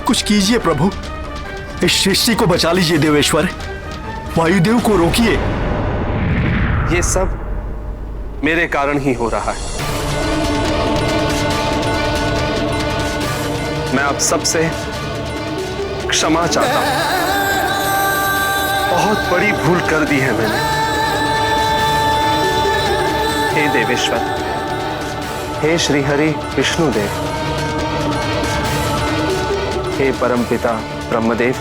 कुछ कीजिए प्रभु, इस सृष्टि को बचा लीजिए देवेश्वर, वायुदेव को रोकिए। ये सब मेरे कारण ही हो रहा है। मैं आप सबसे क्षमा चाहता हूं। बहुत बड़ी भूल कर दी है मैंने। हे देवेश्वर, हे श्रीहरि विष्णुदेव, हे परमपिता ब्रह्मदेव,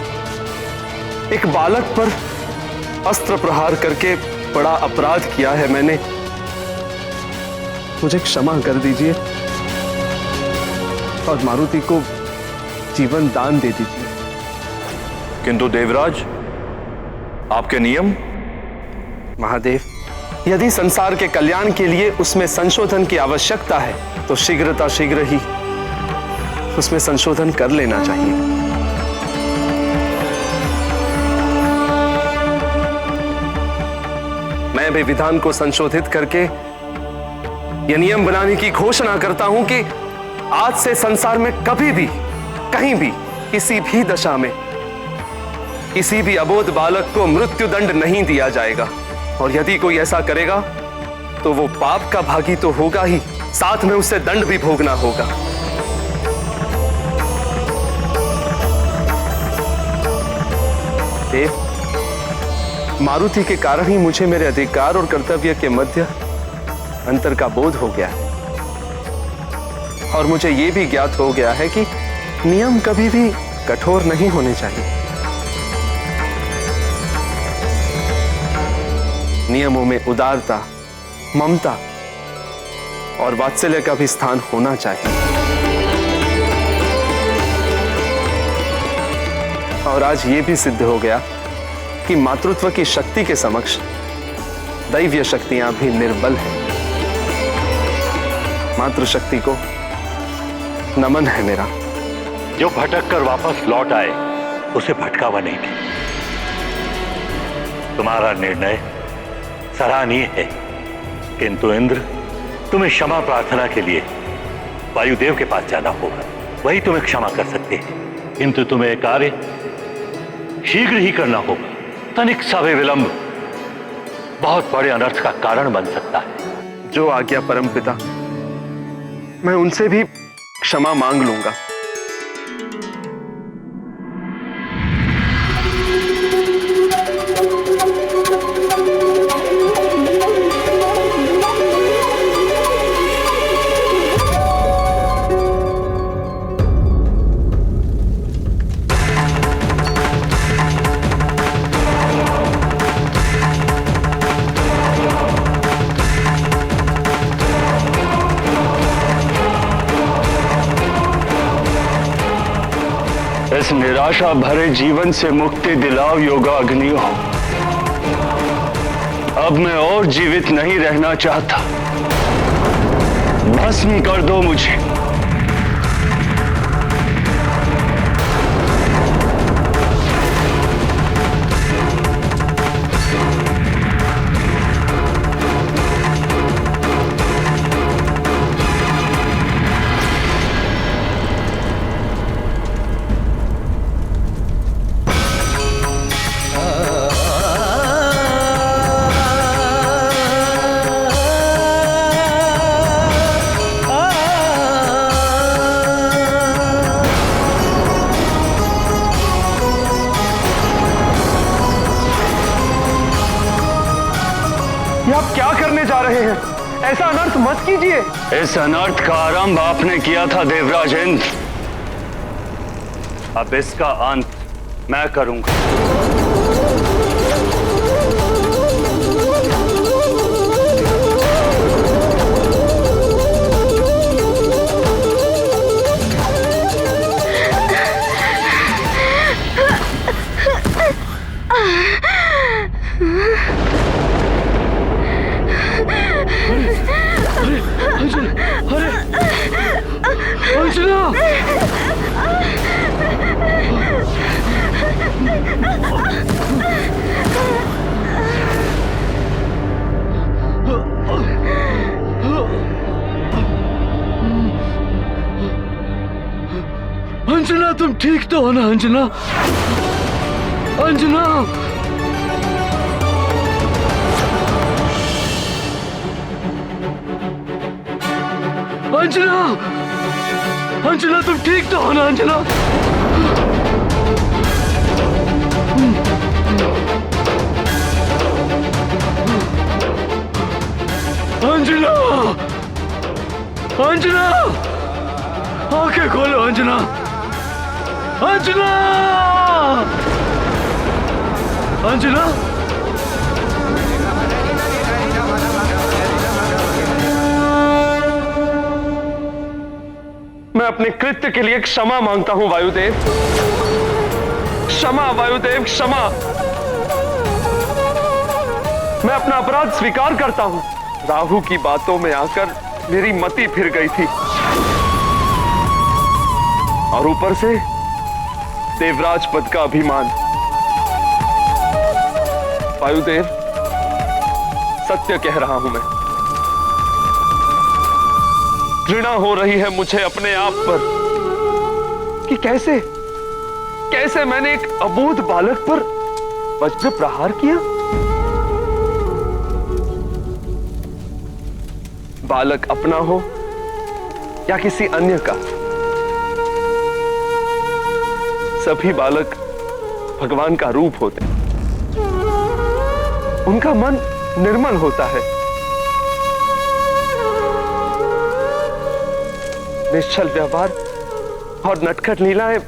एक बालक पर अस्त्र प्रहार करके बड़ा अपराध किया है मैंने। मुझे क्षमा कर दीजिए और मारुति को जीवन दान दे दीजिए। किंतु देवराज, आपके नियम? महादेव, यदि संसार के कल्याण के लिए उसमें संशोधन की आवश्यकता है तो शीघ्र ही उसमें संशोधन कर लेना चाहिए। मैं भी विधान को संशोधित करके यह नियम बनाने की घोषणा करता हूं कि आज से संसार में कभी भी, कहीं भी, किसी भी दशा में किसी भी अबोध बालक को मृत्यु दंड नहीं दिया जाएगा। और यदि कोई ऐसा करेगा तो वो पाप का भागी तो होगा ही, साथ में उसे दंड भी भोगना होगा। देव, मारुति के कारण ही मुझे मेरे अधिकार और कर्तव्य के मध्य अंतर का बोध हो गया है। और मुझे यह भी ज्ञात हो गया है कि नियम कभी भी कठोर नहीं होने चाहिए। नियमों में उदारता, ममता और वात्सल्य का भी स्थान होना चाहिए। और आज यह भी सिद्ध हो गया कि मातृत्व की शक्ति के समक्ष दैवीय शक्तियां भी निर्बल हैं। मातृशक्ति को नमन है मेरा। जो भटक कर वापस लौट आए उसे भटकावा नहीं दे। तुम्हारा निर्णय सराहनीय है, किंतु इंद्र, तुम्हें क्षमा प्रार्थना के लिए वायुदेव के पास जाना होगा। वही तुम्हें क्षमा कर सकते हैं, किंतु तुम्हें कार्य शीघ्र ही करना होगा। तनिक सा भी विलंब बहुत बड़े अनर्थ का कारण बन सकता है। जो आज्ञा परमपिता, मैं उनसे भी क्षमा मांग लूंगा। इस निराशा भरे जीवन से मुक्ति दिलाओ योगाग्नियों। अब मैं और जीवित नहीं रहना चाहता, भस्म कर दो मुझे। ये आप क्या करने जा रहे हैं? ऐसा अनर्थ मत कीजिए। इस अनर्थ का आरंभ आपने किया था देवराज इंद्र, अब इसका अंत मैं करूंगा। ठीक तो हो ना अंजना? अंजना, अंजना, अंजना तुम ठीक तो हो ना अंजना? अंजना, अंजना, आंखें खोलो अंजना, अंजना, अंजना। मैं अपने कृत्य के लिए क्षमा मांगता हूं वायुदेव। क्षमा वायुदेव, क्षमा। मैं अपना अपराध स्वीकार करता हूं। राहु की बातों में आकर मेरी मति फिर गई थी, और ऊपर से देवराज पद का अभिमान। वायुदेव, सत्य कह रहा हूं मैं। घृणा हो रही है मुझे अपने आप पर कि कैसे मैंने एक अबोध बालक पर वज्र प्रहार किया। बालक अपना हो या किसी अन्य का, सभी बालक भगवान का रूप होते हैं। उनका मन निर्मल होता है, निश्चल व्यवहार और नटखट लीलाएं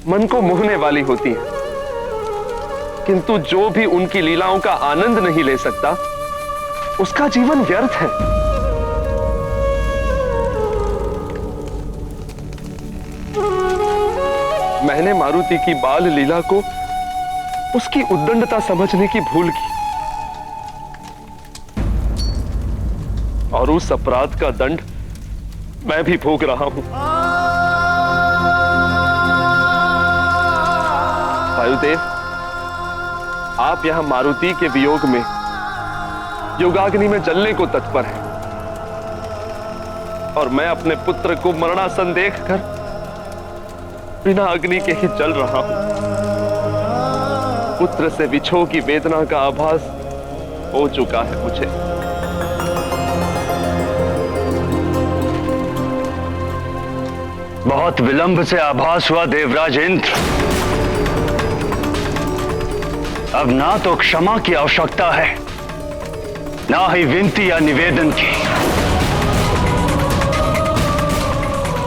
मन को मोहने वाली होती हैं। किंतु जो भी उनकी लीलाओं का आनंद नहीं ले सकता, उसका जीवन व्यर्थ है। मैंने मारुति की बाल लीला को उसकी उद्दंडता समझने की भूल की, और उस अपराध का दंड मैं भी भोग रहा हूं। वायुदेव, आप यहां मारुति के वियोग में योगाग्नि में जलने को तत्पर हैं, और मैं अपने पुत्र को मरणासन देखकर बिना अग्नि के ही जल रहा हूं। पुत्र से विछोह की वेदना का आभास हो चुका है मुझे। बहुत विलंब से आभास हुआ देवराज इंद्र। अब ना तो क्षमा की आवश्यकता है, ना ही विनती या निवेदन की,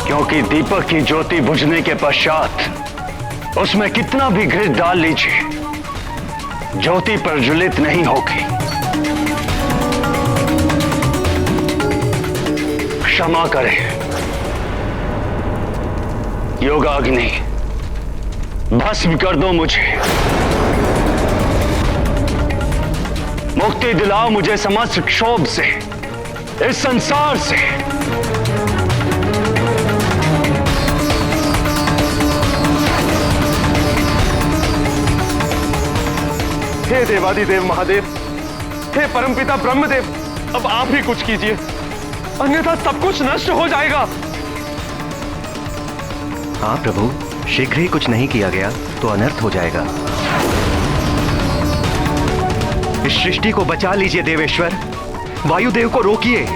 क्योंकि दीपक की ज्योति बुझने के पश्चात उसमें कितना भी घृत डाल लीजिए, ज्योति प्रज्वलित नहीं होगी। क्षमा करें योगाग्नि, भस्म कर दो मुझे, मुक्ति दिलाओ मुझे समस्त क्षोभ से, इस संसार से। हे देवादिदेव महादेव, हे परमपिता ब्रह्मदेव, अब आप ही कुछ कीजिए, अन्यथा सब कुछ नष्ट हो जाएगा। हाँ प्रभु, शीघ्र ही कुछ नहीं किया गया तो अनर्थ हो जाएगा। इस सृष्टि को बचा लीजिए देवेश्वर, वायुदेव को रोकिए।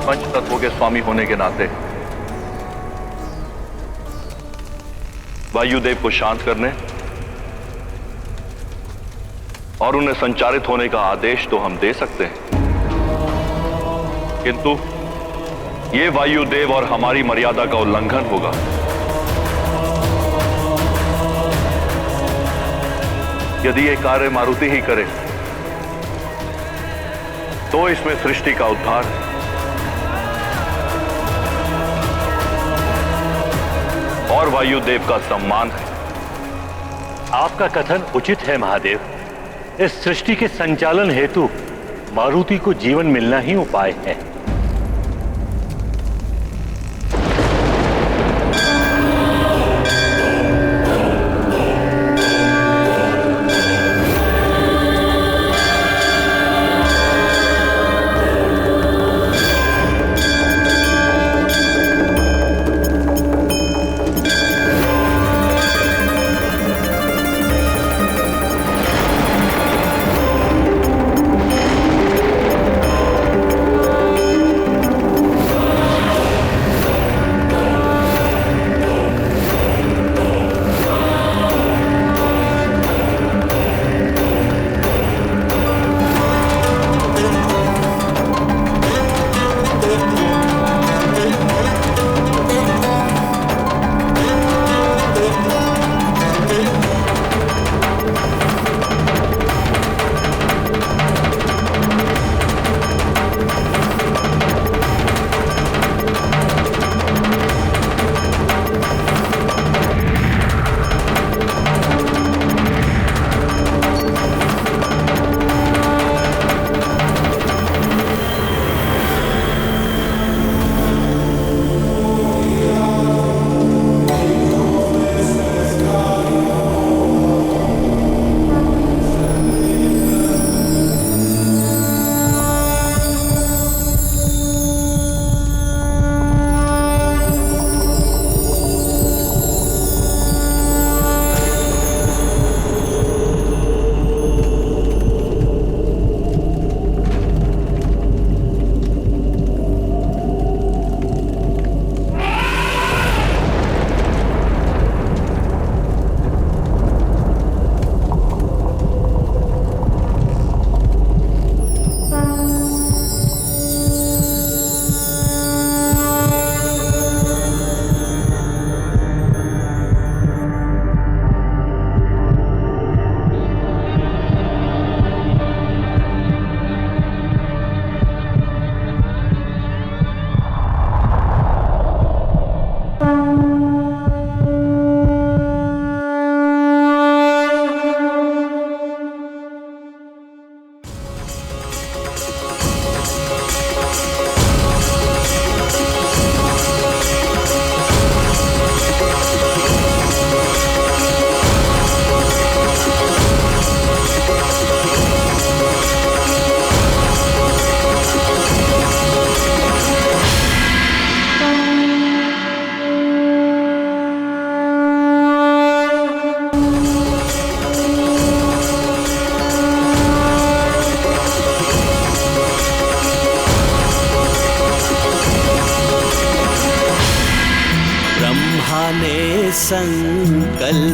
पंचतत्वों के स्वामी होने के नाते वायुदेव को शांत करने और उन्हें संचारित होने का आदेश तो हम दे सकते हैं, किंतु यह वायुदेव और हमारी मर्यादा का उल्लंघन होगा। यदि यह कार्य मारुति ही करे तो इसमें सृष्टि का उद्धार है। और वायुदेव का सम्मान है। आपका कथन उचित है महादेव। इस सृष्टि के संचालन हेतु मारुति को जीवन मिलना ही उपाय है।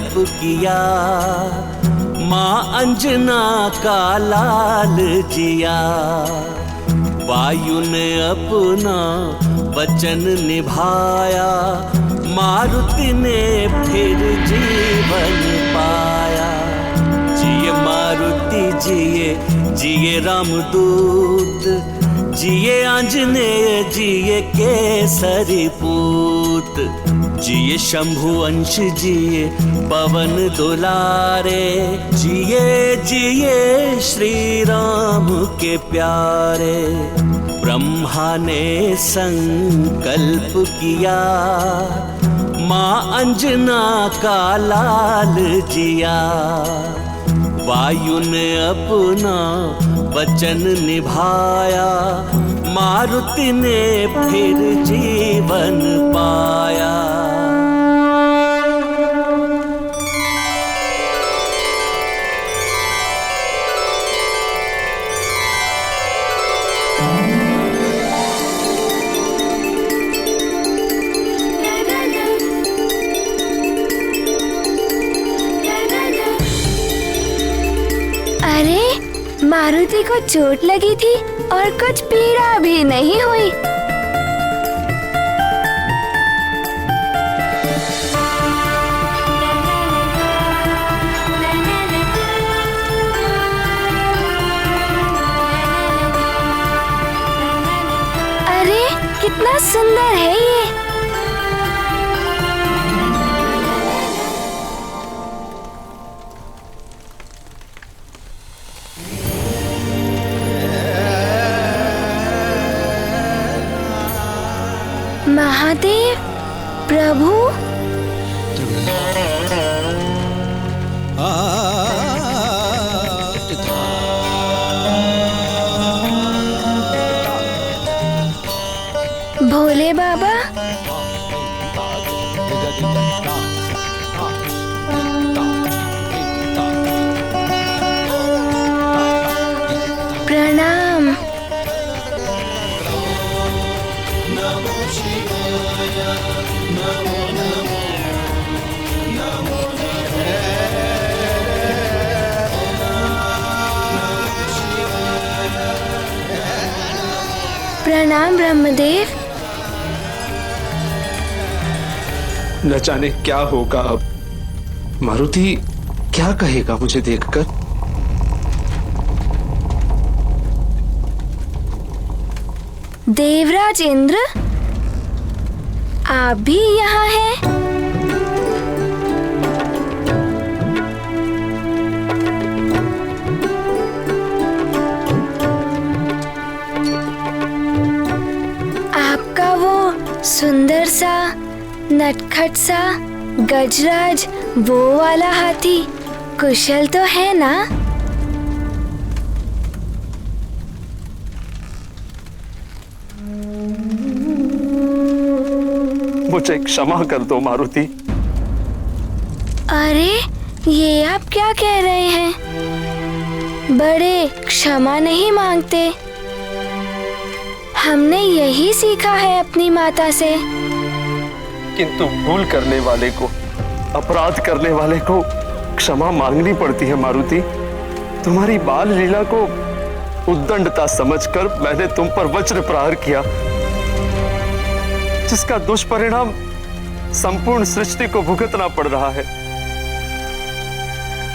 संकल्प किया, माँ अंजना का लाल जिया। वायु ने अपना वचन निभाया, मारुति ने फिर जीवन पाया। जिए मारुति जिए, जिए रामदूत, जिए आंजनेय, जिए केसरी पूत। जिए शंभु अंश, जिए पवन दुलारे, जिए जिए श्री राम के प्यारे। ब्रह्मा ने संकल्प किया, माँ अंजना का लाल जिया। वायु ने अपना वचन निभाया, मारुति ने फिर जीवन पाया। अरे, मारुति को चोट लगी थी और कुछ पीड़ा भी नहीं हुई। अरे, कितना सुंदर है ये। महादेव प्रभु, भोले बाबा, प्रणाम। प्रणाम ब्रह्मदेव। न जाने क्या होगा अब। मारुति क्या कहेगा मुझे देखकर? देवराज इंद्र, आप भी यहाँ हैं? आपका वो सुंदर सा, नटखट सा गजराज, वो वाला हाथी कुशल तो है ना? मुझे क्षमा कर दो मारुति। अरे, ये आप क्या कह रहे हैं? बड़े क्षमा नहीं मांगते। हमने यही सीखा है अपनी माता से। किंतु भूल करने वाले को, अपराध करने वाले को क्षमा मांगनी पड़ती है मारुति। तुम्हारी बाल लीला को उद्दंडता समझकर मैंने तुम पर वज्र प्रहार किया, जिसका दुष्परिणाम संपूर्ण सृष्टि को भुगतना पड़ रहा है।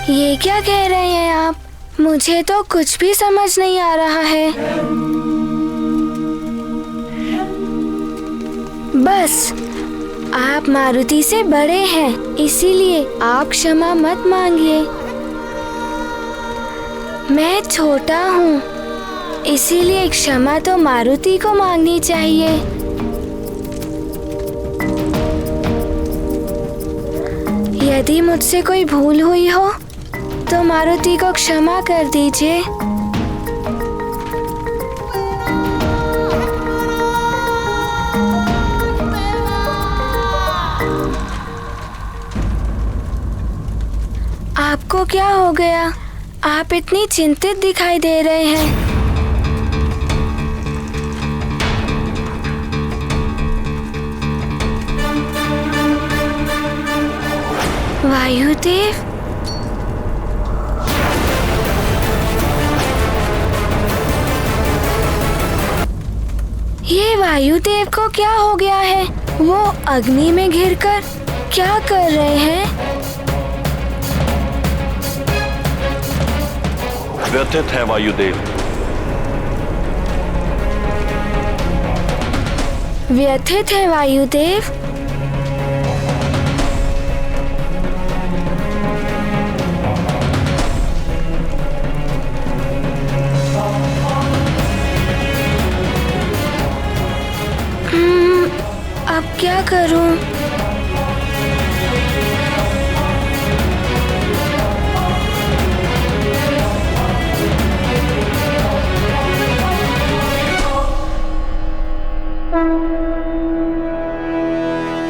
ये क्या कह रहे हैं आप? मुझे तो कुछ भी समझ नहीं आ रहा है। बस, आप मारुति से बड़े हैं, इसीलिए आप क्षमा मत मांगिए। मैं छोटा हूँ, इसीलिए क्षमा तो मारुति को मांगनी चाहिए। यदि मुझसे कोई भूल हुई हो तो मारुति को क्षमा कर दीजिए। आपको क्या हो गया? आप इतनी चिंतित दिखाई दे रहे हैं। वायुदेव, ये वायुदेव को क्या हो गया है? वो अग्नि में घिरकर क्या कर रहे हैं? व्यथित है वायुदेव। व्यथित है वायुदेव। अब क्या करूं?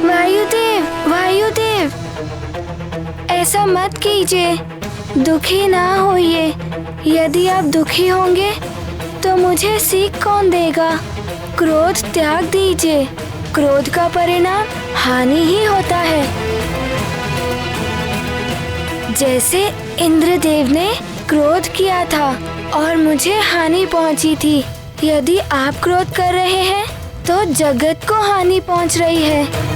वायुदेव, वायुदेव, ऐसा मत कीजिए, दुखी ना होइए। यदि आप दुखी होंगे तो मुझे सीख कौन देगा? क्रोध त्याग दीजिए। क्रोध का परिणाम हानि ही होता है। जैसे इंद्रदेव ने क्रोध किया था और मुझे हानि पहुंची थी। यदि आप क्रोध कर रहे हैं तो जगत को हानि पहुंच रही है।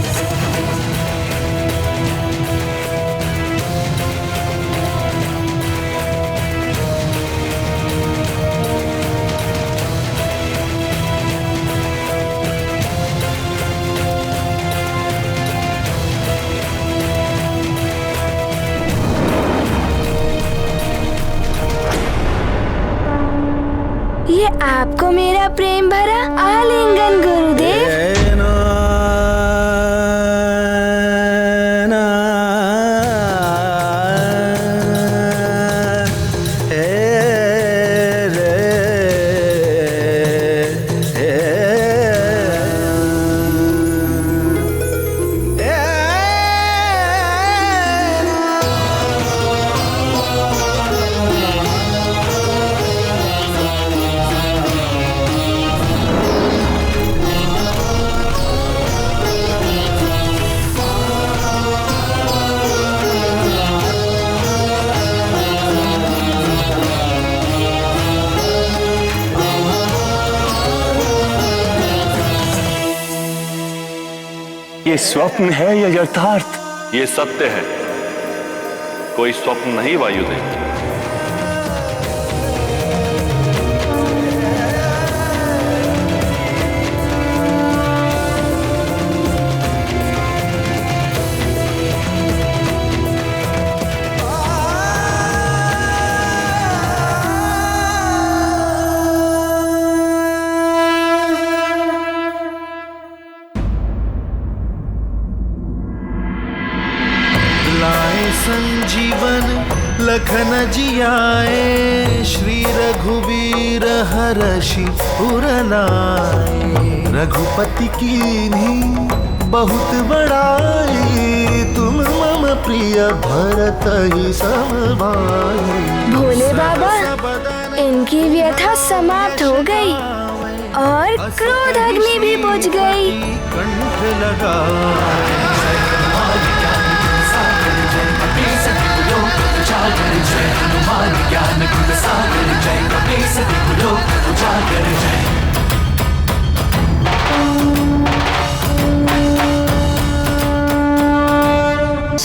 ये आपको मेरा प्रेम भरा आलिंगन गुरुदेव। ये स्वप्न है या यथार्थ? ये सत्य है, कोई स्वप्न नहीं वायुदेव। संजीवन लखन जियाए, श्री रघुवीर हर्षि उर लाए। रघुपति कीन्ही बहुत बड़ाई, तुम मम प्रिय भरत ही सम भाई। भोले बाबा, इनकी व्यथा समाप्त हो गई और क्रोध अग्नि भी बुझ गई। कंठ लगा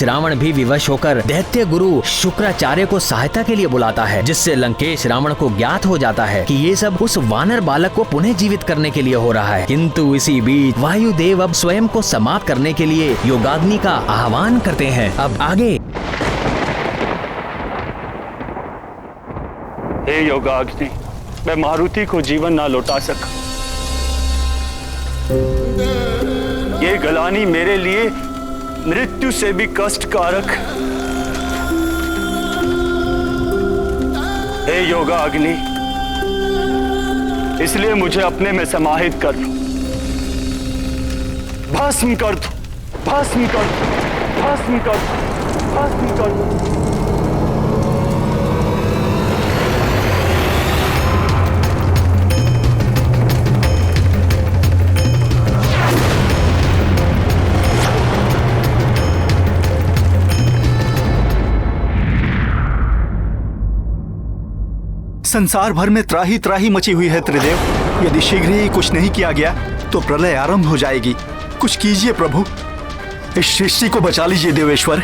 रावण भी विवश होकर दैत्य गुरु शुक्राचार्य को सहायता के लिए बुलाता है, जिससे लंकेश रावण को ज्ञात हो जाता है कि ये सब उस वानर बालक को पुनः जीवित करने के लिए हो रहा है। किंतु इसी बीच वायुदेव अब स्वयं को समाप्त करने के लिए योगाग्नि का आह्वान करते हैं। अब आगे। हे योगाग्नि, मैं मारुति को जीवन ना लौटा सका। ये गलानी मेरे लिए मृत्यु से भी कष्टकारक। हे योगाग्नि, इसलिए मुझे अपने में समाहित कर लो, भस्म कर दो, भस्म कर दो, भस्म कर दो, भस्म कर दो। संसार भर में त्राही त्राही मची हुई है त्रिदेव। यदि शीघ्र ही कुछ नहीं किया गया तो प्रलय आरंभ हो जाएगी। कुछ कीजिए प्रभु, इस सृष्टि को बचा लीजिए देवेश्वर।